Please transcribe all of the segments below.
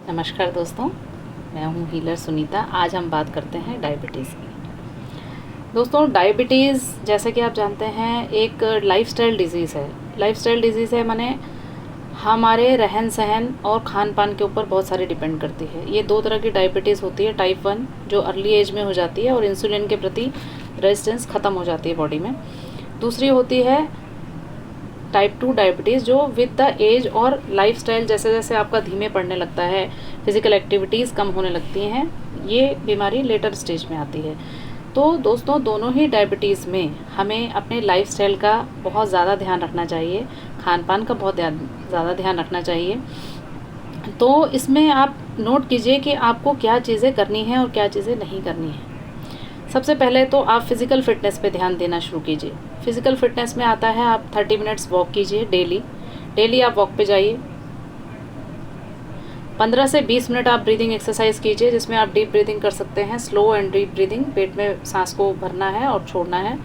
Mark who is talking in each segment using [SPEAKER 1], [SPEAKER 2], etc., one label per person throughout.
[SPEAKER 1] नमस्कार दोस्तों, मैं हूँ हीलर सुनीता। आज हम बात करते हैं डायबिटीज़ की। दोस्तों, डायबिटीज़ जैसे कि आप जानते हैं एक लाइफस्टाइल डिज़ीज़ है। लाइफस्टाइल डिज़ीज़ है माने हमारे रहन सहन और खान पान के ऊपर बहुत सारी डिपेंड करती है। ये दो तरह की डायबिटीज़ होती है, टाइप 1 जो अर्ली एज में हो जाती है और इंसुलिन के प्रति रेजिस्टेंस ख़त्म हो जाती है बॉडी में। दूसरी होती है टाइप 2 डायबिटीज़ जो विद द एज और लाइफस्टाइल जैसे जैसे आपका धीमे पड़ने लगता है, फिज़िकल एक्टिविटीज़ कम होने लगती हैं, ये बीमारी लेटर स्टेज में आती है। तो दोस्तों, दोनों ही डायबिटीज़ में हमें अपने लाइफस्टाइल का बहुत ज़्यादा ध्यान रखना चाहिए, खान पान का बहुत ज़्यादा ध्यान रखना चाहिए। तो इसमें आप नोट कीजिए कि आपको क्या चीज़ें करनी हैं और क्या चीज़ें नहीं करनी हैं। सबसे पहले तो आप फिज़िकल फ़िटनेस पे ध्यान देना शुरू कीजिए। फ़िज़िकल फ़िटनेस में आता है आप 30 मिनट्स वॉक कीजिए डेली आप वॉक पे जाइए। 15 से 20 मिनट आप ब्रीदिंग एक्सरसाइज कीजिए जिसमें आप डीप ब्रीदिंग कर सकते हैं। स्लो एंड डीप ब्रीदिंग, पेट में सांस को भरना है और छोड़ना है।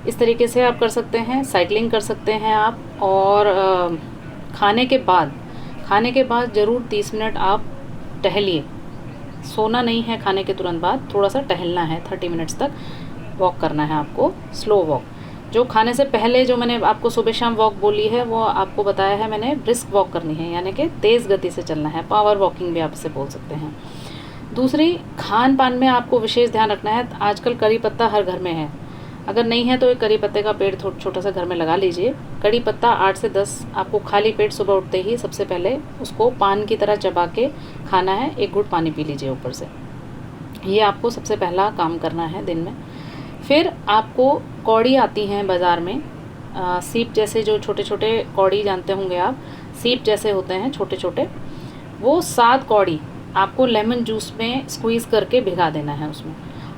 [SPEAKER 1] इस तरीके से आप कर सकते हैं। साइकिलिंग कर सकते हैं आप। और खाने के बाद ज़रूर 30 मिनट आप टहलिए। सोना नहीं है खाने के तुरंत बाद, थोड़ा सा टहलना है, 30 मिनट्स तक वॉक करना है आपको, स्लो वॉक। जो खाने से पहले जो मैंने आपको सुबह शाम वॉक बोली है वो आपको बताया है मैंने, ब्रिस्क वॉक करनी है, यानी कि तेज़ गति से चलना है। पावर वॉकिंग भी आप इसे बोल सकते हैं। दूसरी, खान पान में आपको विशेष ध्यान रखना है। आजकल करी पत्ता हर घर में है, अगर नहीं है तो एक करी पत्ते का पेड़ छोटा सा घर में लगा लीजिए। कड़ी पत्ता 8 से 10 आपको खाली पेट सुबह उठते ही सबसे पहले उसको पान की तरह चबा के खाना है। एक घूंट पानी पी लीजिए ऊपर से। ये आपको सबसे पहला काम करना है दिन में। फिर आपको कौड़ी आती हैं बाज़ार में, सीप जैसे, जो छोटे छोटे कौड़ी जानते होंगे आप, सीप जैसे होते हैं छोटे छोटे, वो 7 कौड़ी आपको लेमन जूस में स्क्वीज़ करके भिगा देना है उसमें।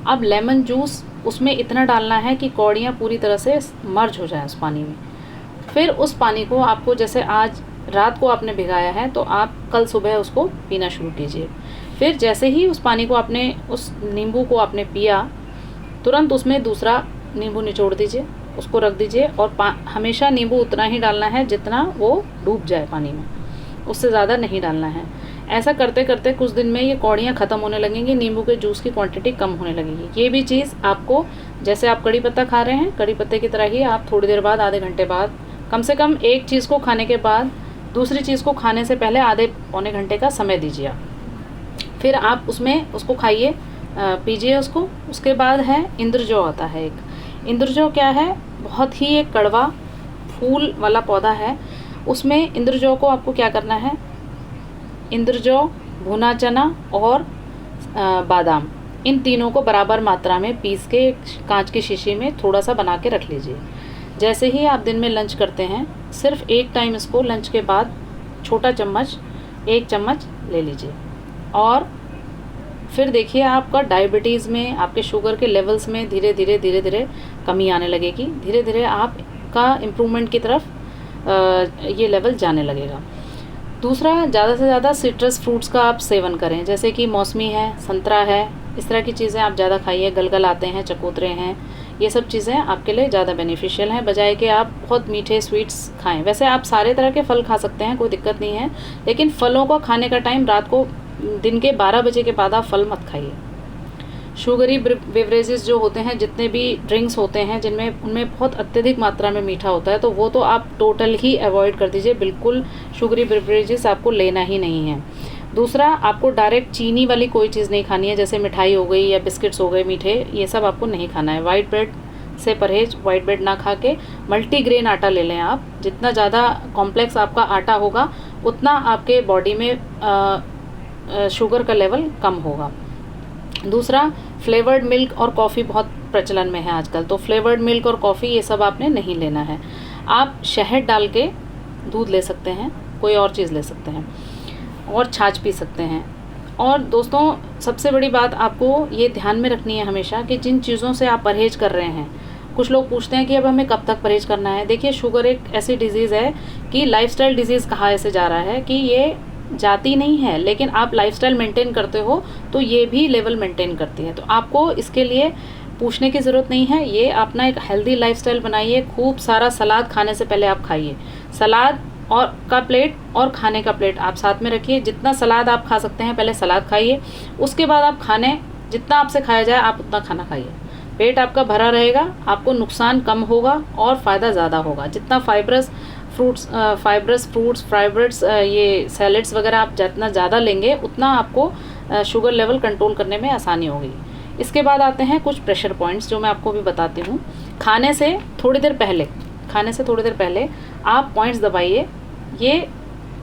[SPEAKER 1] अब लेमन जूस उसमें इतना डालना है कि कौड़ियाँ पूरी तरह से मर्ज हो जाएं उस पानी में। फिर उस पानी को आपको, जैसे आज रात को आपने भिगाया है तो आप कल सुबह उसको पीना शुरू कीजिए। फिर जैसे ही उस पानी को आपने, उस नींबू को आपने पिया, तुरंत उसमें दूसरा नींबू निचोड़ दीजिए, उसको रख दीजिए। और हमेशा नींबू उतना ही डालना है जितना वो डूब जाए पानी में, उससे ज़्यादा नहीं डालना है। ऐसा करते करते कुछ दिन में ये कौड़ियाँ ख़त्म होने लगेंगी, नींबू के जूस की क्वांटिटी कम होने लगेगी। ये भी चीज़ आपको, जैसे आप कड़ी पत्ता खा रहे हैं, कड़ी पत्ते की तरह ही आप थोड़ी देर बाद, आधे घंटे बाद, कम से कम एक चीज़ को खाने के बाद दूसरी चीज़ को खाने से पहले आधे पौने घंटे का समय दीजिए आप। फिर आप उसमें उसको खाइए, पीजिए उसको। उसके बाद है इंद्रजौ आता है एक। इंद्रजौ क्या है? बहुत ही एक कड़वा फूल वाला पौधा है। उसमें इंद्रजौ को आपको क्या करना है, इंद्रजौ, भुना चना और बादाम, इन तीनों को बराबर मात्रा में पीस के कांच की शीशी में थोड़ा सा बना के रख लीजिए। जैसे ही आप दिन में लंच करते हैं, सिर्फ एक टाइम इसको लंच के बाद छोटा चम्मच, 1 चम्मच ले लीजिए। और फिर देखिए आपका डायबिटीज़ में, आपके शुगर के लेवल्स में धीरे धीरे कमी आने लगेगी। धीरे धीरे आपका इम्प्रूवमेंट की तरफ ये लेवल जाने लगेगा। दूसरा, ज़्यादा से ज़्यादा सिट्रस फ्रूट्स का आप सेवन करें, जैसे कि मौसमी है, संतरा है, इस तरह की चीज़ें आप ज़्यादा खाइए। गलगल आते हैं, चकोतरे हैं, ये सब चीज़ें आपके लिए ज़्यादा बेनिफिशियल हैं, बजाय कि आप बहुत मीठे स्वीट्स खाएं। वैसे आप सारे तरह के फल खा सकते हैं, कोई दिक्कत नहीं है, लेकिन फलों को खाने का टाइम रात को, दिन के 12 बजे के बाद आप फल मत खाइए। शुगरी बेवरेजेस जो होते हैं, जितने भी ड्रिंक्स होते हैं जिनमें, उनमें बहुत अत्यधिक मात्रा में मीठा होता है, तो वो तो आप टोटल ही अवॉइड कर दीजिए। बिल्कुल शुगरी बेवरेजेस आपको लेना ही नहीं है। दूसरा, आपको डायरेक्ट चीनी वाली कोई चीज़ नहीं खानी है, जैसे मिठाई हो गई या बिस्किट्स हो गए मीठे, ये सब आपको नहीं खाना है। वाइट ब्रेड से परहेज, वाइट ब्रेड ना खा के मल्टीग्रेन आटा ले लें आप। जितना ज़्यादा कॉम्प्लेक्स आपका आटा होगा उतना आपके बॉडी में शुगर का लेवल कम होगा। दूसरा, फ्लेवर्ड मिल्क और कॉफ़ी बहुत प्रचलन में है आजकल, तो फ्लेवर्ड मिल्क और कॉफ़ी ये सब आपने नहीं लेना है। आप शहद डाल के दूध ले सकते हैं, कोई और चीज़ ले सकते हैं, और छाछ पी सकते हैं। और दोस्तों, सबसे बड़ी बात आपको ये ध्यान में रखनी है हमेशा कि जिन चीज़ों से आप परहेज़ कर रहे हैं, कुछ लोग पूछते हैं कि अब हमें कब तक परहेज़ करना है। देखिए, शुगर एक ऐसी डिज़ीज़ है कि लाइफस्टाइल डिज़ीज़ कहा ऐसे जा रहा है कि ये जाती नहीं है, लेकिन आप लाइफस्टाइल मेंटेन करते हो तो ये भी लेवल मेंटेन करती है। तो आपको इसके लिए पूछने की ज़रूरत नहीं है। ये अपना एक हेल्दी लाइफस्टाइल बनाइए। खूब सारा सलाद खाने से पहले आप खाइए। सलाद और का प्लेट और खाने का प्लेट आप साथ में रखिए। जितना सलाद आप खा सकते हैं पहले सलाद खाइए, उसके बाद आप खाने जितना आपसे खाया जाए आप उतना खाना खाइए। पेट आपका भरा रहेगा, आपको नुकसान कम होगा और फ़ायदा ज़्यादा होगा। जितना फाइब्रस फ्रूट्स ये सैलेड्स वगैरह आप जितना ज़्यादा लेंगे उतना आपको शुगर लेवल कंट्रोल करने में आसानी होगी। इसके बाद आते हैं कुछ प्रेशर पॉइंट्स जो मैं आपको भी बताती हूँ। खाने से थोड़ी देर पहले आप पॉइंट्स दबाइए। ये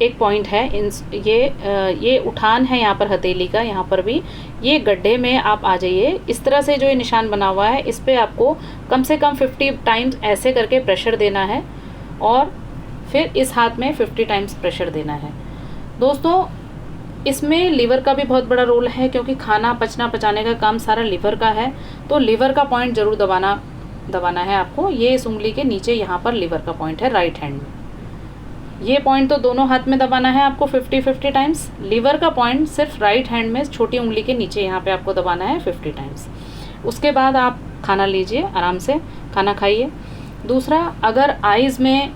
[SPEAKER 1] एक पॉइंट है, ये उठान है यहाँ पर हथेली का, यहाँ पर भी ये गड्ढे में आप आ जाइए। इस तरह से जो ये निशान बना हुआ है इस पर आपको कम से कम 50 टाइम्स ऐसे करके प्रेशर देना है और फिर इस हाथ में 50 टाइम्स प्रेशर देना है। दोस्तों इसमें लीवर का भी बहुत बड़ा रोल है, क्योंकि खाना पचाने का काम सारा लीवर का है। तो लीवर का पॉइंट ज़रूर दबाना है आपको। ये इस उंगली के नीचे यहाँ पर लीवर का पॉइंट है राइट हैंड में। ये पॉइंट तो दोनों हाथ में दबाना है आपको 50 टाइम्स। लीवर का पॉइंट सिर्फ राइट हैंड में छोटी उंगली के नीचे यहाँ पे आपको दबाना है 50 टाइम्स। उसके बाद आप खाना लीजिए, आराम से खाना खाइए। दूसरा, अगर आइज़ में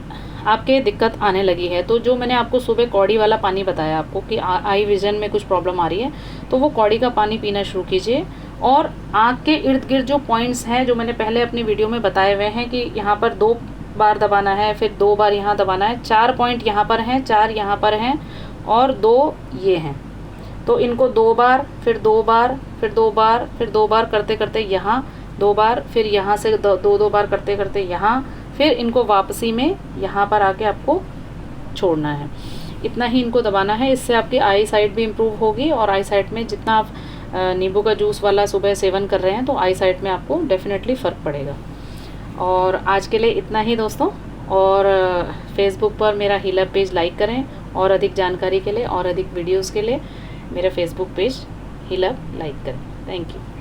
[SPEAKER 1] आपके दिक्कत आने लगी है तो जो मैंने आपको सुबह कौड़ी वाला पानी बताया आपको कि आई विजन में कुछ प्रॉब्लम आ रही है, तो वो कौड़ी का पानी पीना शुरू कीजिए। और आँख के इर्द गिर्द जो पॉइंट्स हैं जो मैंने पहले अपनी वीडियो में बताए हुए हैं कि यहाँ पर 2 बार दबाना है, फिर 2 बार यहाँ दबाना है। 4 पॉइंट यहाँ पर हैं, 4 यहाँ पर हैं और 2 ये हैं। तो इनको 2 बार, फिर 2 बार, फिर 2 बार, फिर 2 बार करते करते यहाँ 2 बार, फिर यहाँ से 2 बार करते करते यहाँ, फिर इनको वापसी में यहाँ पर आके आपको छोड़ना है। इतना ही इनको दबाना है। इससे आपकी आई साइट भी इम्प्रूव होगी और आई साइट में जितना आप नींबू का जूस वाला सुबह सेवन कर रहे हैं तो आई साइट में आपको डेफिनेटली फ़र्क पड़ेगा। और आज के लिए इतना ही दोस्तों। और फेसबुक पर मेरा हीलअप पेज लाइक करें और अधिक जानकारी के लिए और अधिक वीडियोज़ के लिए मेरा फेसबुक पेज हीलअप लाइक करें। Thank you.